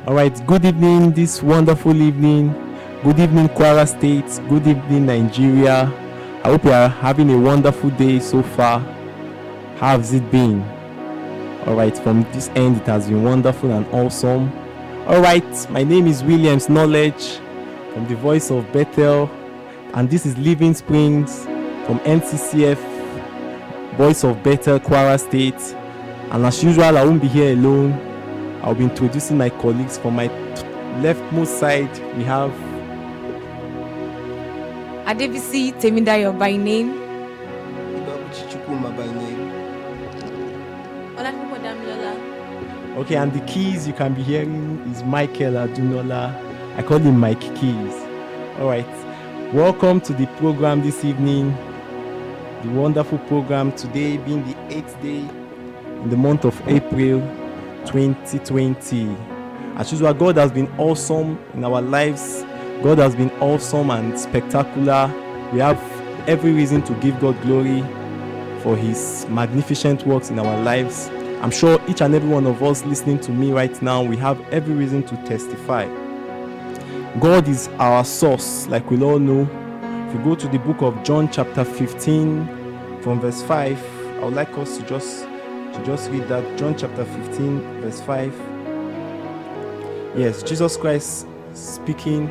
All right, good evening, this wonderful evening. Good evening, Kwara State. Good evening, Nigeria. I hope you are having a wonderful day so far. How has it been? All right, from this end, it has been wonderful and awesome. All right, my name is Williams Knowledge from the Voice of Bethel, and this is Living Springs from NCCF, Voice of Bethel, Kwara State. And as usual, I won't be here alone. I'll be introducing my colleagues. From my leftmost side, we have Adebisi Temidayo by name. Ibabuchi Chukwuma by name. Olatunmo Damilola. Okay, and the keys you can be hearing is Michael Adunola. I call him Mike Keys. All right, welcome to the program this evening. The wonderful program today being the 8th day in the month of April 2020. As usual, God has been awesome in our lives. God has been awesome and spectacular. We have every reason to give God glory for his magnificent works in our lives. I'm sure each and every one of us listening to me right now, we have every reason to testify. God is our source, like we all know. If you go to the book of John chapter 15 from verse 5, I would like us to just read that. John chapter 15 verse 5. Yes, Jesus Christ speaking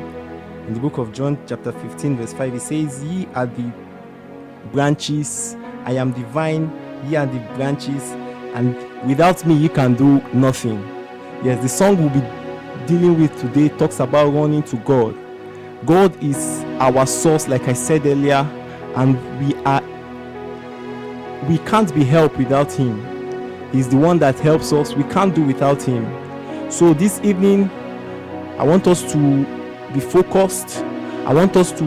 in the book of John chapter 15 verse 5. He says, "Ye are the branches, I am the vine, ye are the branches, and without me ye can do nothing." Yes, the song we'll be dealing with today talks about running to God. God is our source, like I said earlier, and we can't be helped without him. He's the one that helps us. We can't do without him. So this evening, I want us to be focused. I want us to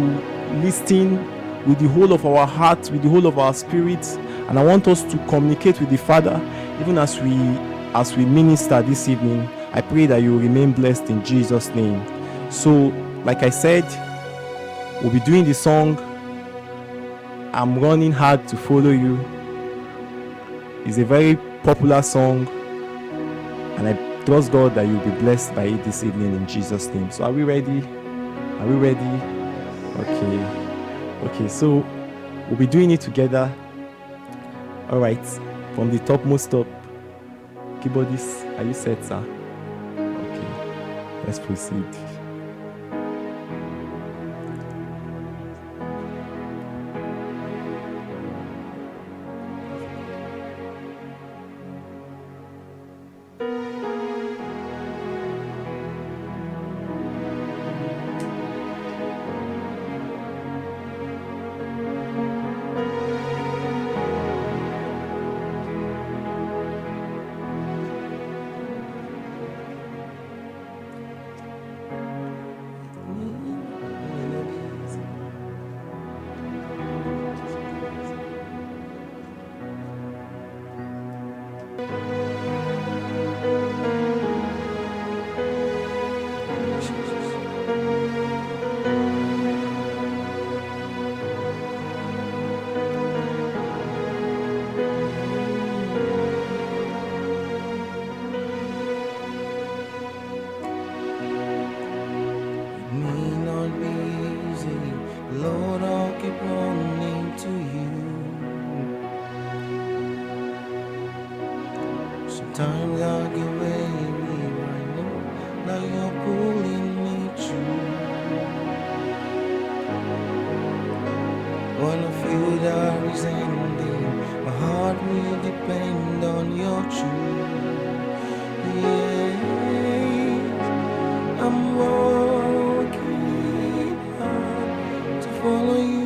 listen with the whole of our heart, with the whole of our spirit, and I want us to communicate with the Father even as we minister this evening. I pray that you will remain blessed in Jesus' name. So, like I said, we'll be doing the song, "I'm Running Hard to Follow You." It's a very popular song, and I trust God that you'll be blessed by it this evening in Jesus' name. So are we ready? Are we ready? Okay, so we'll be doing it together. All right, from the topmost up. Keyboardist, are you set, sir? Okay, let's proceed. Sometimes I get weary right now you're pulling me through. When I feel that is ending, my heart will depend on your truth. Yes, I'm walking hard to follow you.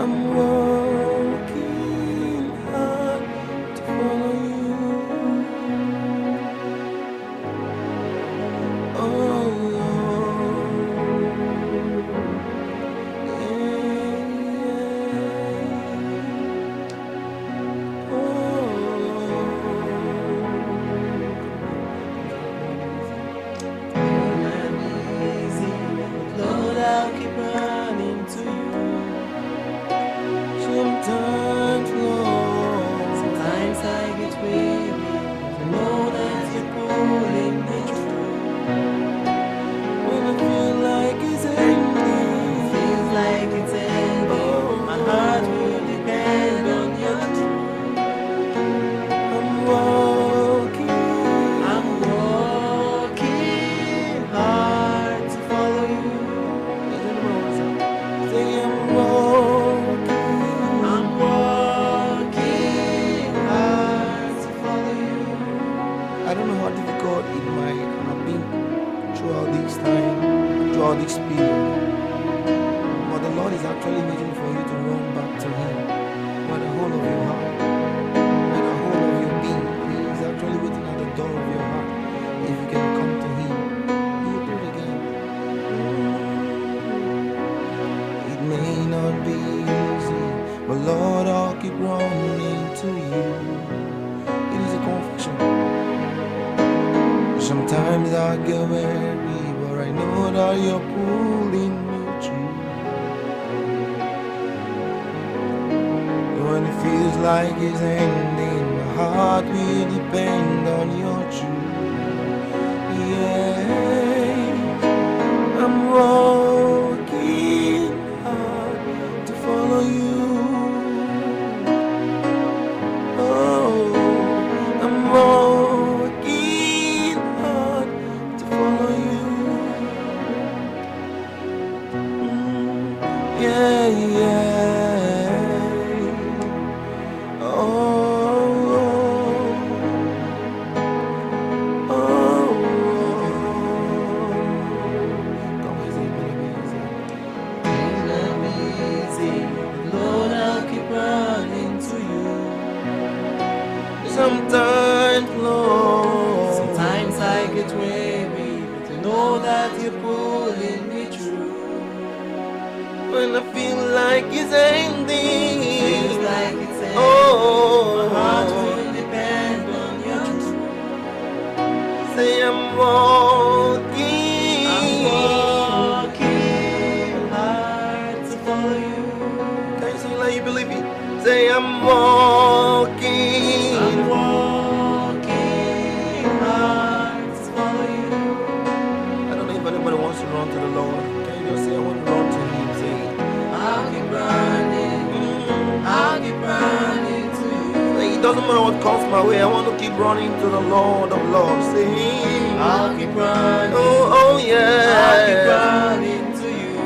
I'm walking hard to follow you. Oh Lord, yeah. Oh I don't know how difficult it might have been throughout this time, throughout this period. But the Lord is actually waiting for you to run back to Him with the whole of your heart, with the whole of your being. He is actually waiting at the door of your heart. If you can come to Him, He will do it again. It may not be easy, but Lord, I'll keep running to you. It is a confession. Sometimes I get weary, but I know that you're pulling me through. When it feels like it's ending, my heart will depend on your truth. Yeah, I'm working hard to follow you. Oh, I'm working hard to follow you. Yeah, yeah. Oh, oh, oh. Come easy, baby, easy. Let me easy. Lord, I'll keep running to you. Sometimes, Lord, sometimes I get weary to know that you're pulling me through. When I feel like it's ending, feels like it's ending. Oh, my heart will depend on your truth. Say I'm walking hard to follow you. Can you sing like you believe it? Say I'm walking hard to follow you. I don't know if anybody wants to run to the Lord. Can you just say I want to run to Him? Say I'll keep running. I'll keep running to you. Say it doesn't matter what comes my way. I want to keep running to the Lord of Lords. Say I'll keep running. Oh yeah. I'll keep running to you.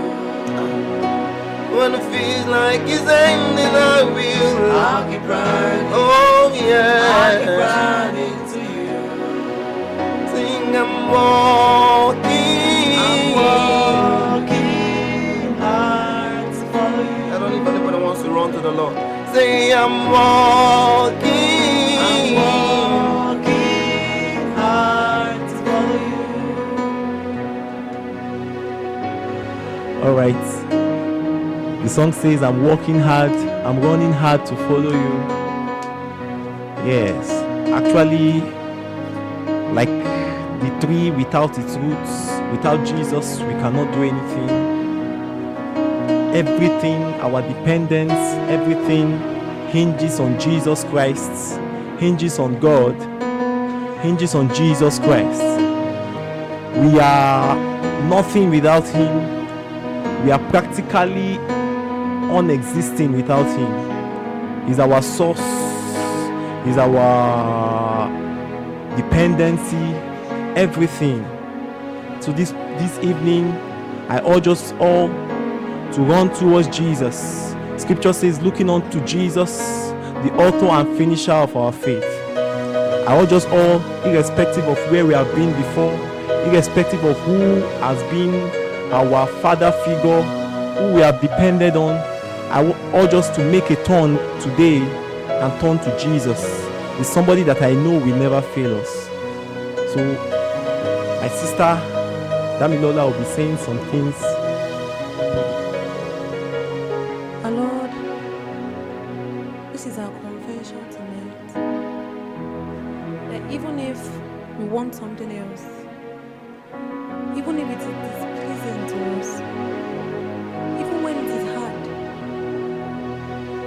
When it feels like it's ending, I will. I'll keep running. Oh yeah. I'll keep running to you. Sing I'm walking hard to follow you. I don't know if anybody wants to run to the Lord. Say I'm walking hard to follow you. All right. The song says, I'm working hard, I'm running hard to follow you. Yes, actually, like the tree without its roots, without Jesus, we cannot do anything. Everything, our dependence, everything hinges on Jesus Christ, hinges on God, hinges on Jesus Christ. We are nothing without Him. We are practically unexisting without Him. He's our source. He's our dependency, everything. So this evening, I urge us all to run towards Jesus. Scripture says, looking unto Jesus, the author and finisher of our faith. I urge us all, irrespective of where we have been before, irrespective of who has been our father figure, who we have depended on, I urge us to make a turn today and turn to Jesus. He's somebody that I know will never fail us. So my sister Damilola will be saying some things. Our Lord, this is our confession tonight. That even if we want something else, even if it is displeasing to us, even when it is hard,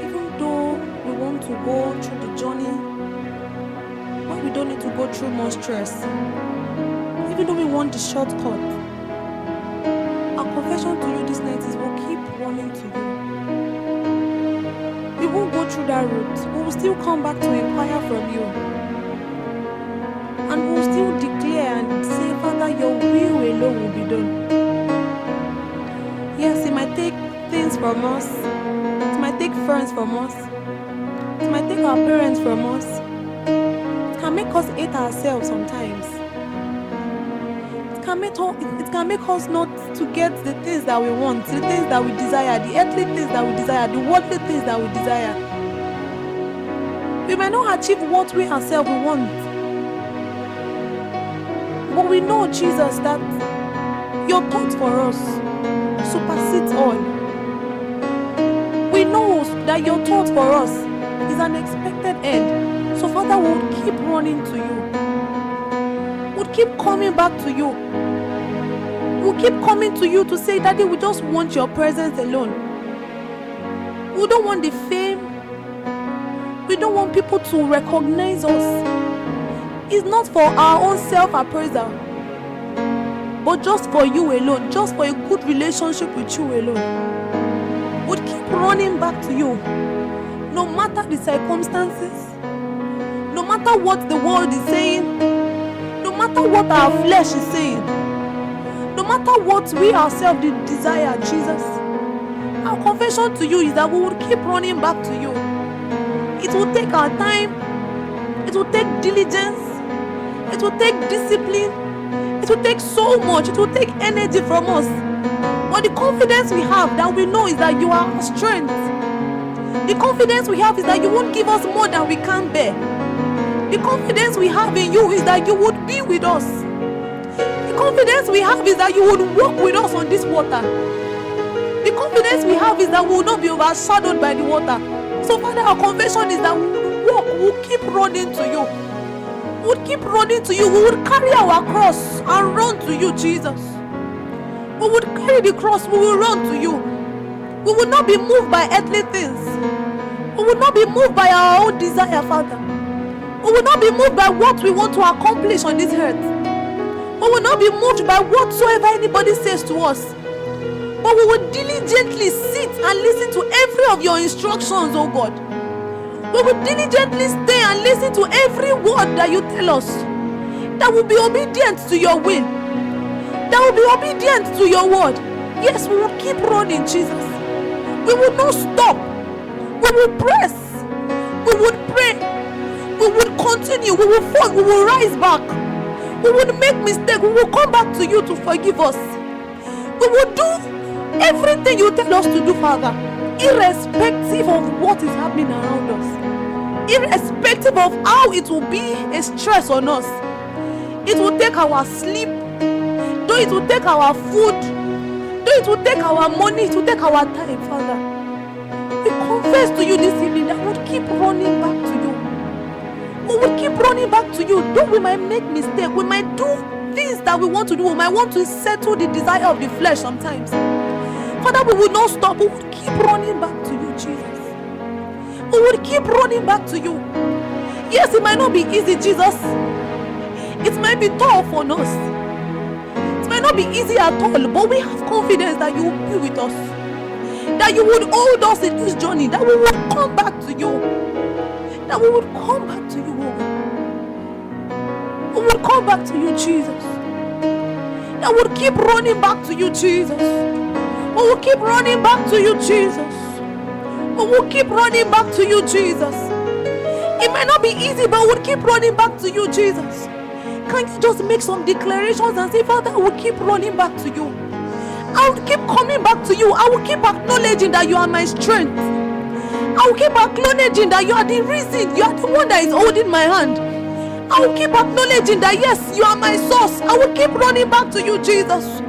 even though we want to go through the journey, when we don't need to go through more stress, even though we want the shortcut, our confession to you this night is we'll keep running to you. We won't go through that route. We will still come back to inquire from you. And we will still declare and say, Father, your will alone will be done. Yes, it might take things from us. It might take friends from us. It might take our parents from us. It can make make us hate ourselves sometimes. It can make us not to get the things that we want, the things that we desire, the earthly things that we desire, the worldly things that we desire. We may not achieve what we ourselves want, but we know, Jesus, that your thoughts for us supersedes all. We know that your thoughts for us is an expected end. So, Father, we would keep running to you. We'll keep coming back to you. We'll keep coming to you to say, Daddy, we just want your presence alone. We don't want the fame. We don't want people to recognize us. It's not for our own self-appraisal, but just for you alone, just for a good relationship with you alone. We'll keep running back to you, no matter the circumstances, no matter what the world is saying, no matter what our flesh is saying, no matter what we ourselves desire, Jesus. Our confession to you is that we will keep running back to you. It will take our time, it will take diligence, it will take discipline, it will take so much, it will take energy from us. But the confidence we have that we know is that you are our strength. The confidence we have is that you won't give us more than we can bear. The confidence we have in you is that you would be with us. The confidence we have is that you would walk with us on this water. The confidence we have is that we will not be overshadowed by the water. So, Father, our confession is that we will walk, we will keep running to you. We will keep running to you. We will carry our cross and run to you, Jesus. We will carry the cross, we will run to you. We will not be moved by earthly things. We will not be moved by our own desire, Father. We will not be moved by what we want to accomplish on this earth. We will not be moved by whatsoever anybody says to us. But we will diligently sit and listen to every of your instructions, oh God. We will diligently stay and listen to every word that you tell us. That will be obedient to your will. That will be obedient to your word. Yes, we will keep running, Jesus. We will not stop. We will press. We will pray. We will continue. We will fall. We will rise back. We will make mistakes. We will come back to you to forgive us. We will do everything you tell us to do, Father, irrespective of what is happening around us, irrespective of how it will be a stress on us. It will take our sleep, though it will take our food, though it will take our money, it will take our time, Father. We confess to you this evening that we will keep running back to you. We will keep running back to you, though we might make mistakes, we might do things that we want to do, we might want to settle the desire of the flesh sometimes. Father, we will not stop. We will keep running back to you, Jesus. We will keep running back to you. Yes, it might not be easy, Jesus. It might be tough on us. It might not be easy at all, but we have confidence that you will be with us. That you would hold us in this journey. That we will come back to you. That we will come back to you. We will come back to you, Jesus. That we will keep running back to you, Jesus. We will keep running back to you, Jesus. We will keep running back to you, Jesus. It might not be easy, but we'll keep running back to you, Jesus. Can you just make some declarations and say, Father, I will keep running back to you. I will keep coming back to you. I will keep acknowledging that you are my strength. I will keep acknowledging that you are the reason. You are the one that is holding my hand. I will keep acknowledging that, yes, you are my source. I will keep running back to you, Jesus.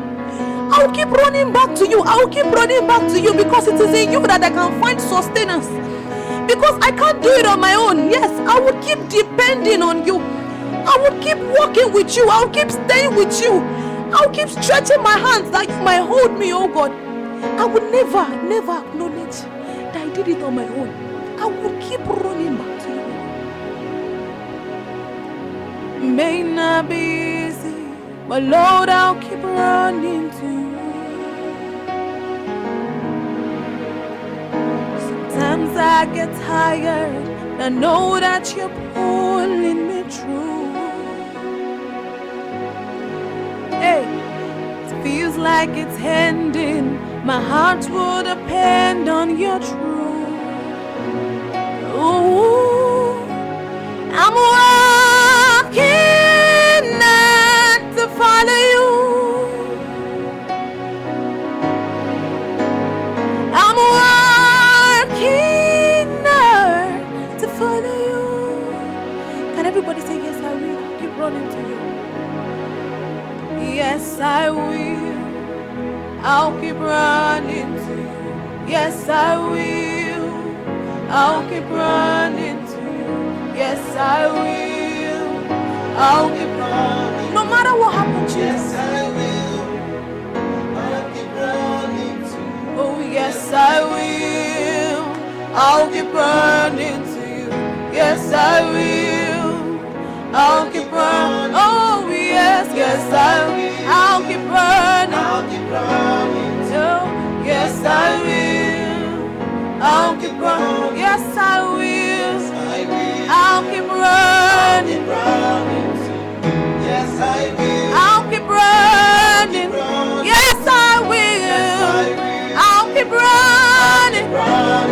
I will keep running back to you. I will keep running back to you because it is in you that I can find sustenance. Because I can't do it on my own. Yes, I will keep depending on you. I will keep walking with you. I will keep staying with you. I will keep stretching my hands that you might hold me, oh God. I will never acknowledge that I did it on my own. I will keep running back to you. May not be easy, but Lord, I'll keep running to you. Sometimes I get tired, I know that you're pulling me through. Hey, it feels like it's ending. My heart will depend on your truth. Ooh, I'm Somebody say, yes, I will. I'll keep running to you. Yes, I will. I'll keep running to you. Yes, I will. I'll keep running to you. Yes, I will. I'll keep running. No matter what happens, Yes, I will. I'll keep running to you. oh, yes, I will. I'll keep running to you. Yes, I will. I'll keep running. Oh, yes, yes, I will. I'll keep running. I'll keep running to Oh, yes, I will. I'll keep running. Yes, I will. you. I will. I'll keep running. Keep running to you. Yes, I will. I'll keep running. Yes, I will. I'll keep running.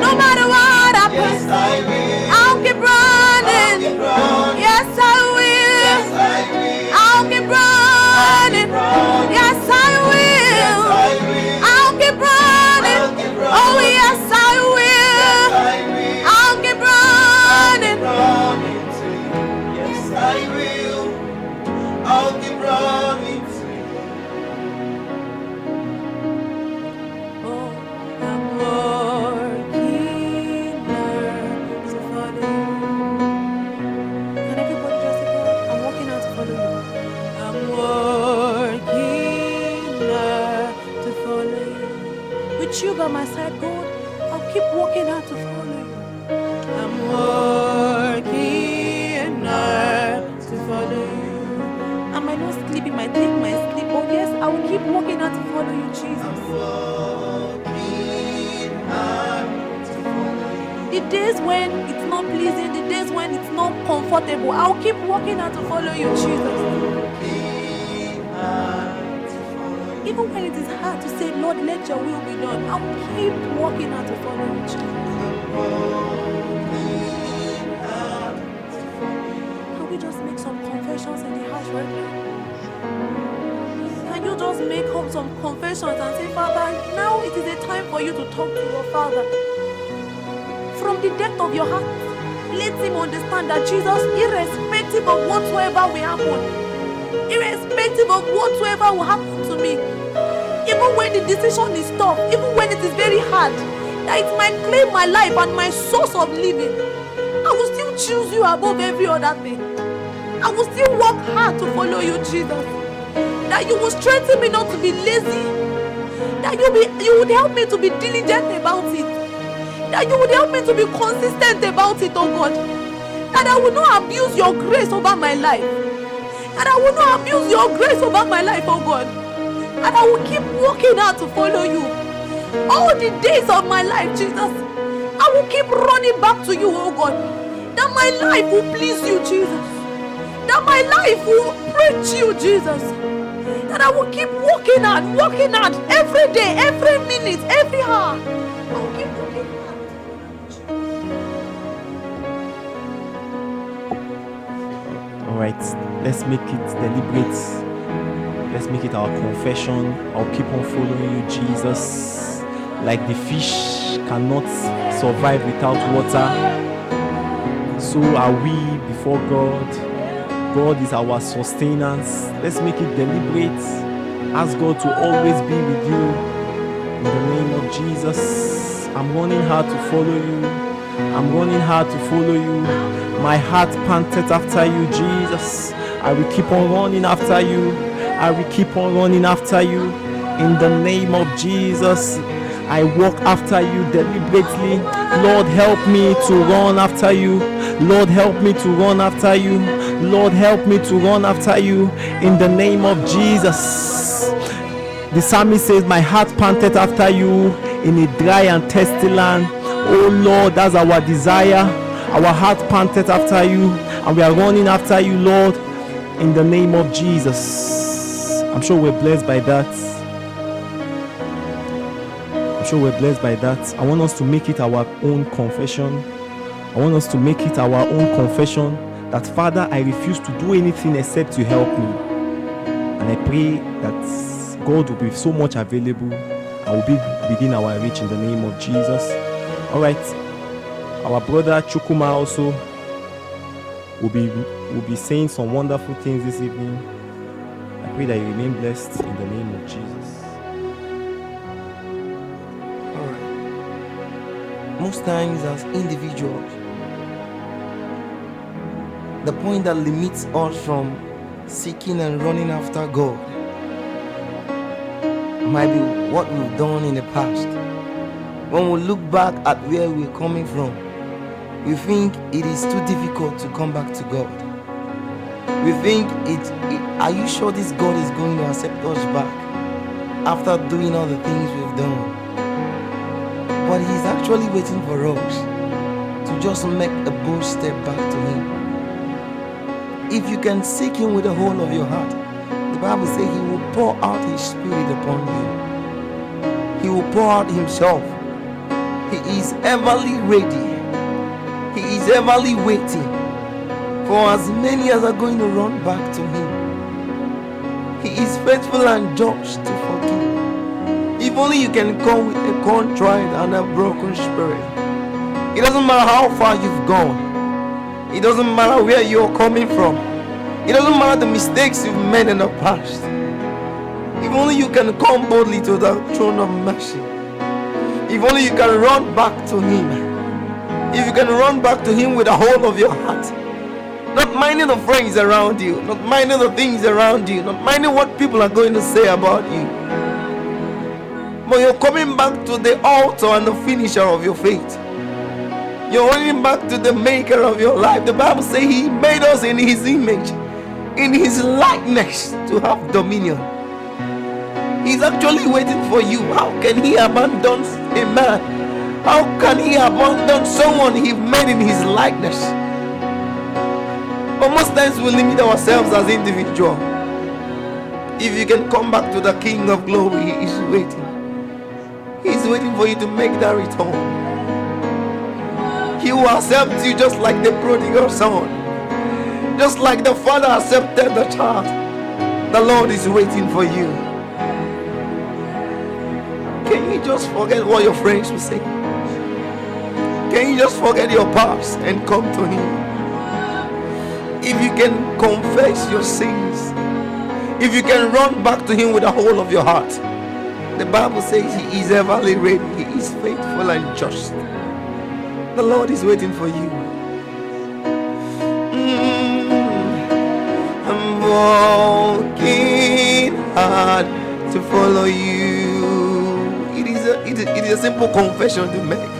No matter what Yes, happens, I will. I'll keep running. Keep running. Yes, I will. Yes, I will. I'll keep running. Yes, I will. I'll keep running. Oh, yes, I will. I'll keep running. Running to you. Yes, I will. I'll keep running to you. Oh, I'm working hard to follow you. Can everybody just say, God, I'm working hard to follow you. I'm working hard to follow you. With you by my side, God, I'll keep working hard to follow you. I'm working hard to follow you. I might not sleep, it might take my sleep, but yes, I will keep working hard to follow you, Jesus. Working hard to follow you. The days when it's not pleasing, the days when it's not comfortable, I'll keep working hard to follow you, Jesus. Working hard to follow you. Even when it is hard to say, Lord, let your will be done, I'll keep working hard to follow you, Jesus. Working hard to follow you. Can we just make some confessions in the house right now? Can you just make up some confessions and say, Father, now it is a time for you to talk to your Father. From the depth of your heart, let him understand that Jesus, irrespective of whatsoever will happen, irrespective of whatsoever will happen to me, even when the decision is tough, even when it is very hard, that it might claim my life and my source of living, I will still choose you above every other thing. I will still work hard to follow you, Jesus. That you will strengthen me not to be lazy. That you would help me to be diligent about it. That you would help me to be consistent about it, oh God. That I will not abuse your grace over my life. That I will not abuse your grace over my life, oh God. And I will keep working hard to follow you. All the days of my life, Jesus, I will keep running back to you, oh God. That my life will please you, Jesus. That my life will preach you, Jesus. That I will keep working hard every day, every minute, every hour. I will keep working hard. All right, let's make it deliberate. Let's make it our confession. I'll keep on following you, Jesus. Like the fish cannot survive without water, so are we before God. God is our sustenance. Let's make it deliberate. Ask God to always be with you. In the name of Jesus, I'm running hard to follow you. I'm running hard to follow you. My heart panted after you, Jesus. I will keep on running after you. I will keep on running after you. In the name of Jesus, I walk after you deliberately. Lord, help me to run after you. Lord, help me to run after you. Lord, help me to run after you. In the name of Jesus. The psalmist says, my heart panted after you in a dry and thirsty land. Oh Lord, that's our desire. Our heart panted after you, and we are running after you, Lord, in the name of Jesus. I'm sure we're blessed by that. I want us to make it our own confession. That, Father, I refuse to do anything except you help me. And I pray that God will be so much available and will be within our reach in the name of Jesus. All right. Our brother Chukuma also will be will be saying some wonderful things this evening. I pray that you remain blessed in the name of Jesus. Alright. Most times as individuals, the point that limits us from seeking and running after God might be what we've done in the past. When we look back at where we're coming from, we think it is too difficult to come back to God. We think are you sure this God is going to accept us back after doing all the things we've done? But He's actually waiting for us to just make a bold step back to Him. If you can seek Him with the whole of your heart, the Bible says He will pour out His Spirit upon you. He will pour out Himself. He is everly ready. He is everly waiting for as many as are going to run back to Him. He is faithful and just to forgive. If only you can come with a contrite and a broken spirit. It doesn't matter how far you've gone. It doesn't matter where you're coming from. It doesn't matter the mistakes you've made in the past. If only you can come boldly to the throne of mercy. If only you can run back to Him. If you can run back to Him with the whole of your heart. Not minding the friends around you. Not minding the things around you. Not minding what people are going to say about you. But you're coming back to the altar and the finisher of your faith. You're running back to the maker of your life. The Bible says He made us in His image, in His likeness, to have dominion. He's actually waiting for you. How can He abandon a man? How can He abandon someone He made in His likeness? But most times we limit ourselves as individuals. If you can come back to the King of Glory, He is waiting. He's waiting for you to make that return. He will accept you just like the prodigal son. Just like the father accepted the child. The Lord is waiting for you. Can you just forget what your friends will say? Can you just forget your past and come to Him? If you can confess your sins, if you can run back to Him with the whole of your heart, the Bible says He is ever ready. He is faithful and just. The Lord is waiting for you. I'm walking hard to follow you. It is a simple confession to make,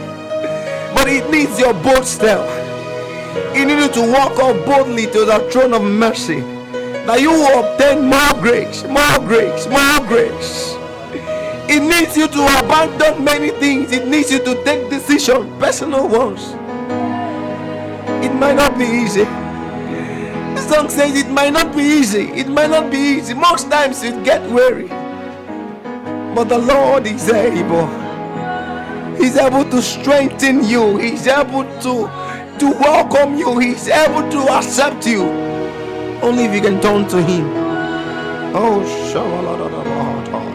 but it needs your bold step. You need to walk up boldly to the throne of mercy, that you will obtain more grace, more grace, more grace. It needs you to abandon many things. It needs you to take decisions, personal ones. It might not be easy. The song says it might not be easy. It might not be easy. Most times you get weary. But the Lord is able. He's able to strengthen you. He's able to welcome you. He's able to accept you. Only if you can turn to Him. Oh, Shabbaladadabahata.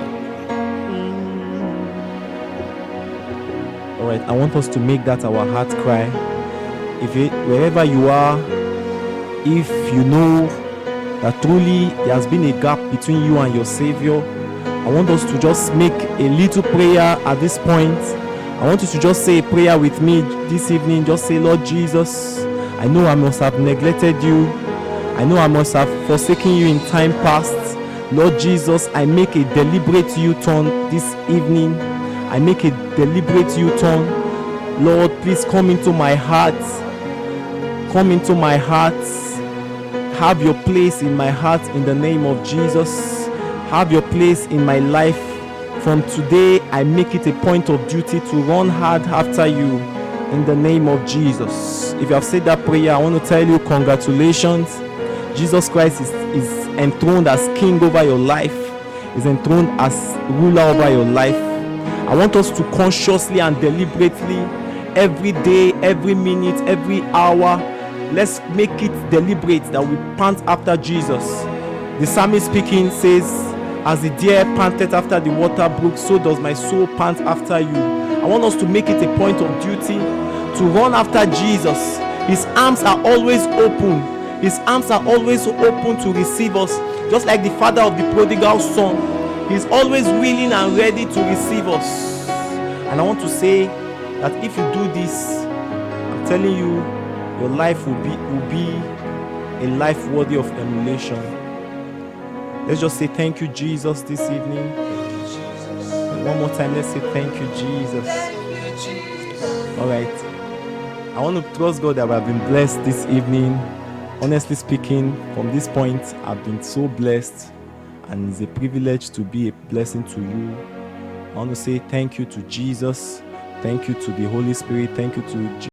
Alright, I want us to make that our heart cry. Wherever you are, if you know that truly there has been a gap between you and your Savior, I want us to just make a little prayer at this point. I want you to just say a prayer with me this evening. Just say, Lord Jesus, I know I must have neglected you. I know I must have forsaken you in time past. Lord Jesus, I make a deliberate U-turn this evening. I make a deliberate U-turn. Lord, please come into my heart. Come into my heart. Have your place in my heart in the name of Jesus. Have your place in my life. From today, I make it a point of duty to run hard after you in the name of Jesus. If you have said that prayer, I want to tell you congratulations. Jesus Christ is enthroned as King over your life. Is enthroned as ruler over your life. I want us to consciously and deliberately, every day, every minute, every hour, let's make it deliberate that we pant after Jesus. The psalmist speaking says, as the deer panted after the water brook, so does my soul pant after you. I want us to make it a point of duty to run after Jesus. His arms are always open. His arms are always open to receive us, just like the father of the prodigal son. He's always willing and ready to receive us. And I want to say that if you do this, I'm telling you, your life will be a life worthy of emulation. Let's just say thank you, Jesus, this evening. And one more time, let's say thank you, Jesus. All right. I want to trust God that we have been blessed this evening. Honestly speaking, from this point, I've been so blessed, and it's a privilege to be a blessing to you. I want to say thank you to Jesus. Thank you to the Holy Spirit. Thank you to